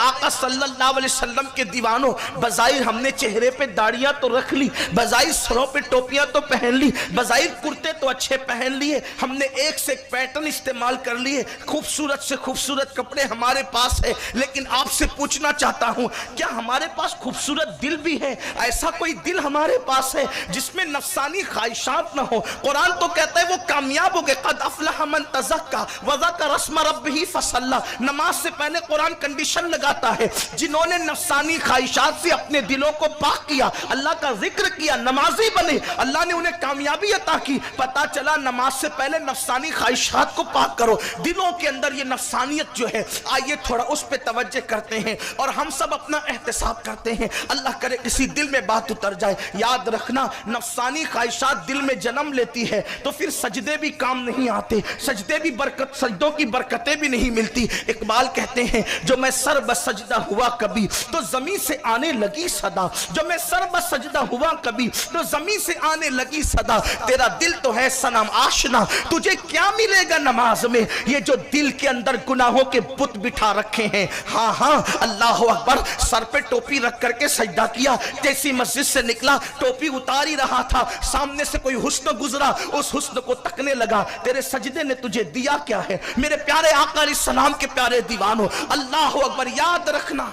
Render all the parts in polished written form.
आका सल्लल्लाहु अलैहि वसल्लम के दीवानों, बज़ाहिर हमने चेहरे पे दाढ़ियां तो रख ली, बज़ाहिर सरों पे टोपियां तो पहन ली, बज़ाहिर कुर्ते तो अच्छे पहन लिए, हमने एक से एक पैटर्न इस्तेमाल कर लिए, खूबसूरत से खूबसूरत कपड़े हमारे पास है, लेकिन आपसे पूछना चाहता हूं, क्या हमारे पास खूबसूरत दिल भी है? ऐसा कोई दिल हमारे पास है जिसमें नफसानी ख्वाहिशात ना हो? कुरान तो कहता है वो कामयाब हो गए, कद अफलह मन तज़क्का व ज़करा रस्म रब्बिही फसल्ला। नमाज से पहले कुरान कंडीशन लगाता है, जिन्होंने नफसानी ख्वाहिशात से अपने दिलों को पाक किया, अल्लाह का जिक्र किया, नमाजी बने, अल्लाह ने उन्हें कामयाबी अता की। पता चला नमाज से पहले नफसानी ख्वाहिशात को पाक करो, दिलों के अंदर ये नफसानियत जो है, आइए थोड़ा उस पे तवज्जो करते हैं और हम सब अपना एहतिसाब करते हैं, अल्लाह करे किसी दिल में बात उतर जाए। याद रखना, नफसानी ख्वाहिशात दिल में जन्म लेती है तो फिर सजदे भी काम नहीं आते, सजदे भी बरकत, सजदों की बरकतें भी नहीं मिलती। इकबाल कहते हैं, जो मैं सर बसजदा हुआ कभी तो जमीन से आने लगी सदा, जो मैं सर बसजदा हुआ कभी तो जमीन से आने लगी सदा। तेरा दिल तो है सनम आशना, तुझे क्या मिलेगा नमाज में? ये जो दिल के अंदर गुनाहों के बुत बिठा रखे हैं। हाँ हाँ, अल्लाह अकबर, सर पे टोपी रख करके सजदा किया, जैसी मस्जिद से निकला टोपी उतार ही रहा था, सामने से कोई हुस्न गुजरा, उस हुस्न को तकने लगा। तेरे सजदे ने तुझे दिया क्या है? मेरे प्यारे आका अलैहिस्सलाम के प्यारे दीवानों, अल्लाह अकबर, याद रखना,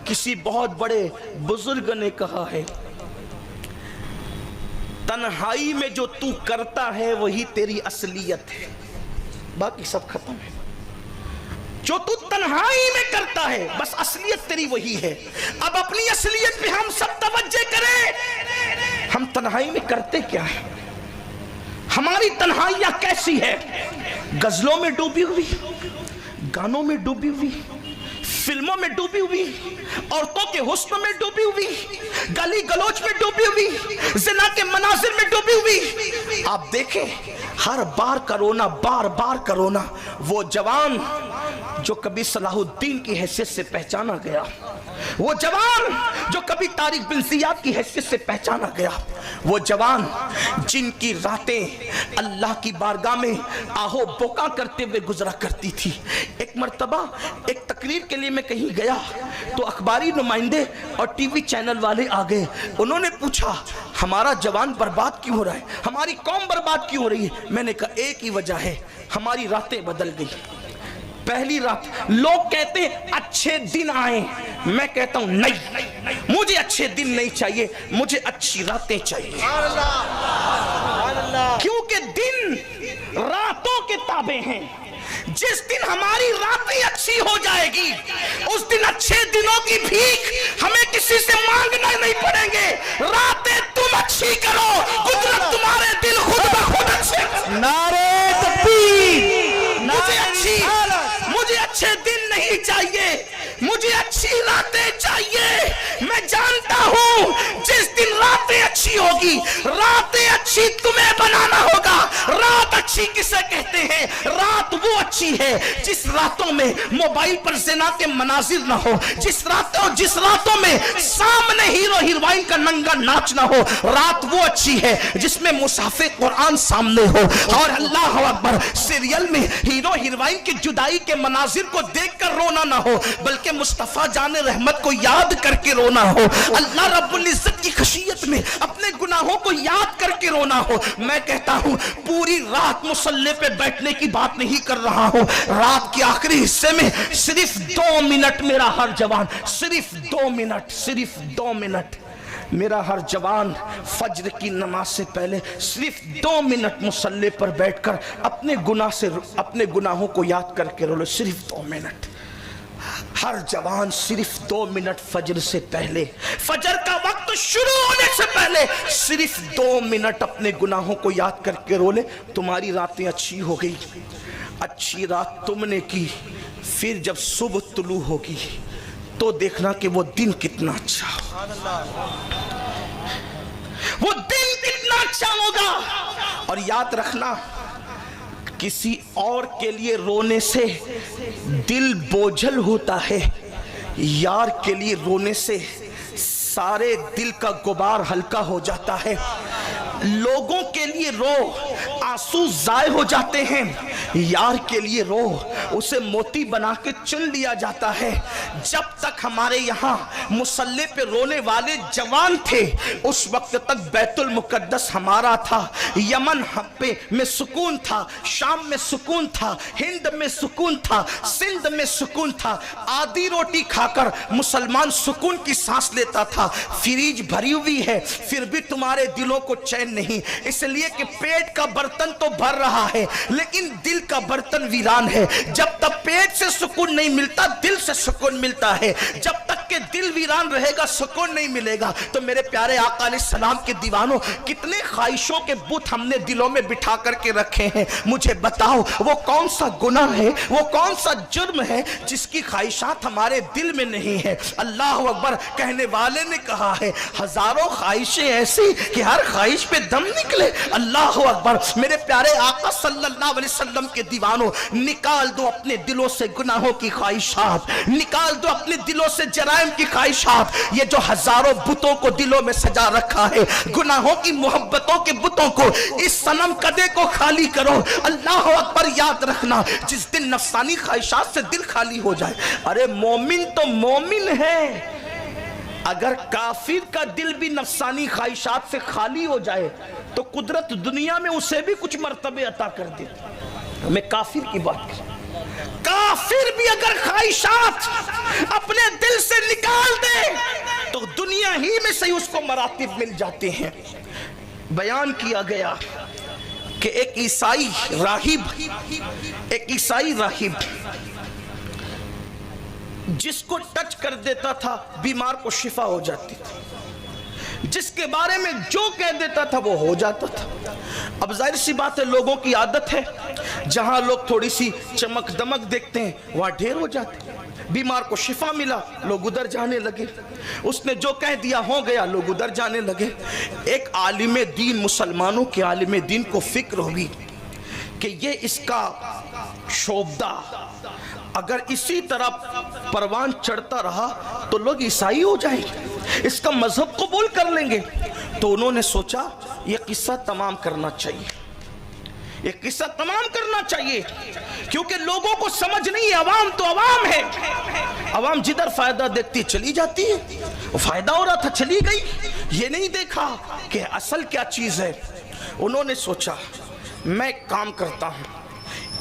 किसी बहुत बड़े बुजुर्ग ने कहा है, तन्हाई में जो तू करता है वही तेरी असलियत है, बाकी सब खत्म है। जो तू तन्हाई में करता है बस असलियत तेरी वही है। अब अपनी असलियत पे हम सब तवज्जो करें, हम तन्हाई में करते क्या है? हमारी तन्हाइयां कैसी है? गजलों में डूबी हुई, गानों में डूबी हुई, फिल्मों में डूबी हुई, औरतों के हुस्न में डूबी हुई, गली गलोच में डूबी हुई, ज़िना के मनाजिर में डूबी हुई। आप देखें, हर बार करोना, बार बार करोना। वो जवान जो कभी सलाहुद्दीन की हैसियत से पहचाना गया, वो जवान जो कभी तारिक बिन ज़ियाद की हैसियत से पहचाना गया, वो जवान जिनकी रातें अल्लाह की बारगाह में आहो बोका करते हुए गुजरा करती थी। एक मर्तबा एक तकरीर के लिए मैं कहीं गया तो अखबारी नुमाइंदे और टीवी चैनल वाले आ गए। उन्होंने पूछा, हमारा जवान बर्बाद क्यों हो रहा है, हमारी कौम बर्बाद क्यों हो रही है? मैंने कहा एक ही वजह है, हमारी रातें बदल गई। पहली रात, लोग कहते हैं अच्छे दिन आए, मैं कहता हूं नहीं, मुझे अच्छे दिन नहीं चाहिए, मुझे अच्छी रातें चाहिए। क्योंकि दिन रातों के ताबे हैं। जिस दिन हमारी रातें अच्छी हो जाएगी उस दिन अच्छे दिनों की भीख हमें किसी से मांगना नहीं पड़ेंगे। रातें तुम अच्छी करो, कुदरत तुम्हारे दिल खुद ब खुद अच्छे। नारे तकबीर। मुझे अच्छे दिन नहीं चाहिए, मुझे अच्छी रातें चाहिए। मैं जानता हूं जिस दिन रातें अच्छी होगी, रातें अच्छी तुम्हें बनाना होगा। रात अच्छी किसे कहते हैं? रात वो अच्छी है जिस रातों में मोबाइल पर ज़िना के मनाजिर ना हो, जिस रातों में सामने हीरो हीरोइन का नंगा नाच ना हो। रात वो अच्छी है जिसमें मुसाफिर कुरान सामने हो और अल्लाह अकबर सीरियल में हीरो हीरोइन की जुदाई के मनाजिर को देखकर रोना ना हो, बल्कि मुस्तफा जाने रहमत को याद करके रोना हो। अल्लाह रब्बुल इज्जत की खशियत में अपने गुनाहों को याद करके रोना हो। मैं कहता हूं पूरी रात मुसल्ले पे बैठने की बात नहीं कर रहा हूं, रात के आखिरी हिस्से में सिर्फ 2 मिनट मेरा हर जवान, सिर्फ 2 मिनट, सिर्फ 2 मिनट मेरा हर जवान फज्र की नमाज से पहले सिर्फ 2 मिनट मुसल्ले पर बैठकर अपने गुनाहों को याद करके रो लो। सिर्फ 2 मिनट हर जवान, सिर्फ 2 मिनट फज्र से पहले, फज्र का वक्त शुरू होने से पहले सिर्फ 2 मिनट अपने गुनाहों को याद करके रो ले। तुम्हारी रातें अच्छी हो गई। अच्छी रात तुमने की, फिर जब सुबह तुलू होगी तो देखना कि वो दिन कितना अच्छा हो, वो दिन कितना अच्छा होगा। और याद रखना, किसी और के लिए रोने से दिल बोझल होता है, यार के लिए रोने से सारे दिल का गुबार हल्का हो जाता है। लोगों के लिए रो, आंसू ज़ाय हो जाते हैं, यार के लिए रो, उसे मोती बना के चुन लिया जाता है। जब तक हमारे यहाँ मुसल्ले पे रोने वाले जवान थे, उस वक्त तक बैतुल मुकद्दस हमारा था। यमन में सुकून था, शाम में सुकून था, हिंद में सुकून था, सिंध में सुकून था। आधी रोटी खाकर मुसलमान सुकून की सांस लेता था। फ्रीज भरी हुई है, फिर भी तुम्हारे दिलों को चैन नहीं, इसलिए कि पेट का बर्तन तो भर रहा है लेकिन दिल का बर्तन वीरान है। जब तक पेट से सुकून नहीं मिलता, दिल से सुकून मिलता है। जब तक के दिल वीरान रहेगा, सुकून नहीं मिलेगा। तो मेरे प्यारे आका अलैहिस्सलाम के दीवानों, कितने ख्वाहिशों के बुत हमने दिलों में बिठा करके रखे हैं। मुझे बताओ वो कौन सा गुनाह है, वो कौन सा जुर्म है जिसकी ख्वाहिशात हमारे दिल में नहीं है। अल्लाह अकबर। कहने वाले ने कहा है, हजारों ख्वाहिशें ऐसी कि हर ख्वाहिश पे दम निकले। अल्लाह अकबर। मेरे प्यारे आका सल्लल्लाहु अलैहि वसल्लम के दीवानों, निकाल दो अपने दिलों से गुनाहों की ख्वाहिशात, निकाल दो अपने दिलों से जराइम की ख्वाहिशात। ये जो हजारों बुतों को दिलों में सजा रखा है, गुनाहों की मोहब्बतों के बुतों को, इस सनम कदे को खाली करो। अल्लाह अकबर। याद रखना, जिस दिन नफसानी ख्वाहिशात से दिल खाली हो जाए, अरे मोमिन तो मोमिन है, अगर काफिर का दिल भी नफसानी ख्वाहिशात से खाली हो जाए तो कुदरत दुनिया में उसे भी कुछ मर्तबे अता कर दे। मैं काफिर की बात कर, काफिर भी अगर ख्वाहिशात अपने दिल से निकाल दे तो दुनिया ही में सही उसको मरातिब मिल जाते हैं। बयान किया गया कि एक ईसाई राहिब जिसको टच कर देता था बीमार को शिफा हो जाती थी, जिसके बारे में जो कह देता था वो हो जाता था। अब जाहिर सी बात है, लोगों की आदत है, जहां लोग थोड़ी सी चमक दमक देखते हैं वहां ढेर हो जाते हैं। बीमार को शिफा मिला, लोग उधर जाने लगे, उसने जो कह दिया हो गया, लोग उधर जाने लगे। एक आलिम दीन, मुसलमानों के आलिम दीन को फिक्र हुई कि ये इसका शोबदा अगर इसी तरह परवान चढ़ता रहा तो लोग ईसाई हो जाएंगे, इसका मजहब कबूल कर लेंगे। तो उन्होंने सोचा ये किस्सा तमाम करना चाहिए, ये किस्सा तमाम करना चाहिए, क्योंकि लोगों को समझ नहीं है, अवाम तो अवाम है, अवाम जिधर फायदा देखती चली जाती है। वो फायदा हो रहा था, चली गई, ये नहीं देखा कि असल क्या चीज है। उन्होंने सोचा मैं काम करता हूं,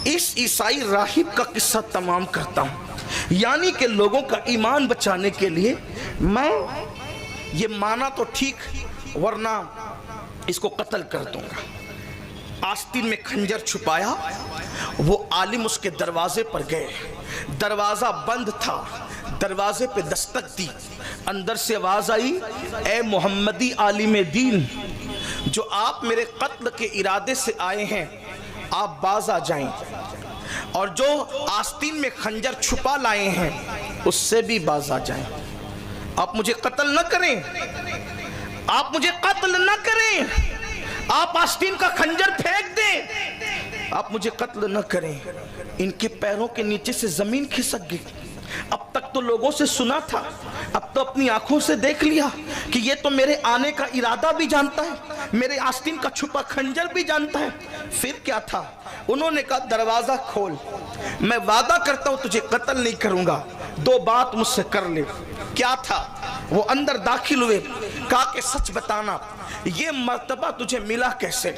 इस ईसाई राहिब का किस्सा तमाम करता हूं, यानी कि लोगों का ईमान बचाने के लिए मैं ये माना तो ठीक, वरना इसको कत्ल कर दूंगा। आस्तीन में खंजर छुपाया, वो आलिम उसके दरवाजे पर गए, दरवाजा बंद था, दरवाजे पे दस्तक दी, अंदर से आवाज आई, ए मोहम्मदी आलिम दीन, जो आप मेरे कत्ल के इरादे से आए हैं आप बाज आ जाएं, और जो आस्तीन में खंजर छुपा लाए हैं उससे भी बाज आ जाएं। आप मुझे कत्ल न करें, आप मुझे कत्ल न करें, आप आस्तीन का खंजर फेंक दें, आप मुझे कत्ल न करें। इनके पैरों के नीचे से जमीन खिसक गई। अब तक तो लोगों से सुना था, अब तो अपनी आंखों से देख लिया कि ये तो मेरे आने का इरादा भी जानता है, मेरे आस्तीन का छुपा खंजर भी जानता है। फिर क्या था? उन्होंने कहा दरवाजा खोल, मैं वादा करता हूं तुझे कत्ल नहीं करूंगा, दो बात मुझसे कर ले। क्या था? वो अंदर दाखिल हुए, कहा कि सच बताना ये मर्तबा तुझे मिला कैसे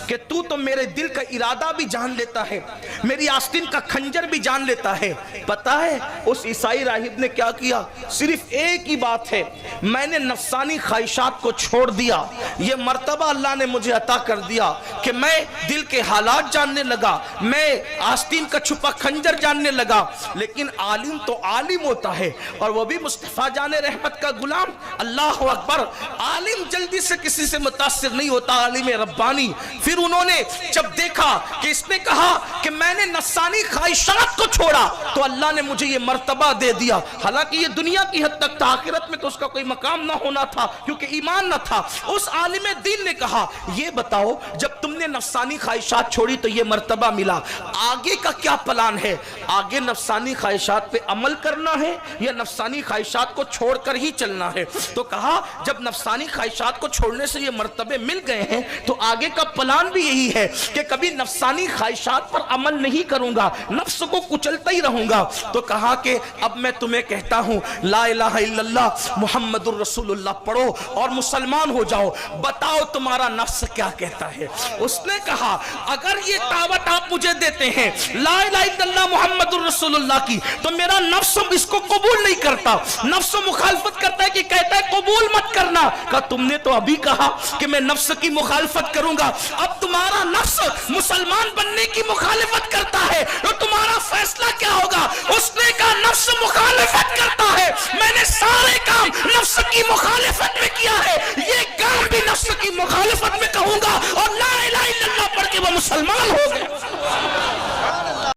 कि तू तो मेरे दिल का इरादा भी जान लेता है, मेरी आस्तीन का खंजर भी जान लेता है। पता है उस ईसाई राहिब ने क्या किया? सिर्फ एक ही बात है, मैंने नफसानी ख्वाहिशात को छोड़ दिया, ये मर्तबा अल्लाह ने मुझे अता कर दिया कि मैं दिल के हालात जानने लगा, मैं आस्तीन का छुपा खंजर जानने लगा। लेकिन आलिम तो आलिम होता है, और वो भी मुस्तफा जाने रहमत का गुलाम। अल्लाह अकबर। आलिम जल्दी से किसी से मुतासिर नहीं होता, आलिम रब्बानी। फिर उन्होंने जब देखा कि इसने कहा कि मैंने नफसानी ख्वाहिशात को छोड़ा, तो अल्लाह ने मुझे ये मर्तबा दे दिया। हालांकि ये दुनिया की हद तक था, आखिरत में तो उसका कोई मकाम ना होना था क्योंकि ईमान न था। उस आलिम दीन ने कहा ये बताओ जब तुमने नफसानी ख्वाहिशात छोड़ी तो ये मर्तबा मिला, आगे का क्या प्लान है? आगे नफसानी ख्वाहिशात पे अमल करना है या नफसानी ख्वाहिशात को छोड़कर ही चलना है? तो कहा जब नफसानी ख्वाहिशात को छोड़ने से ये ये मर्तबे मिल गए हैं तो आगे का प्लान भी यही है कि कभी नफसानी ख्वाहिशात पर अमल नहीं करूंगा, नफ्स को कुचलता ही रहूंगा। तो कहा कि अब मैं तुम्हें कहता हूं ला इलाहा इल्लल्लाह मुहम्मदुर रसूलुल्लाह पढ़ो और मुसलमान हो जाओ, बताओ तुम्हारा नफ्स क्या कहता है। उसने कहा अगर ये दावत आप मुझे देते हैं ला इलाहा इल्लल्लाह मुहम्मदुर रसूलुल्लाह की, तो मेरा नफ्स इसको कबूल नहीं करता, नफ्स मुखालफत करता है कि कहता है कबूल मत करना। कहा तुमने तो अभी कहा कि मैं नफ्स की मुखालफत करूंगा, अब तुम्हारा नफ्स मुसलमान बनने की मुखालफत करता है तो तुम्हारा फैसला क्या होगा। उसने कहा नफ्स मुखालफत करता है,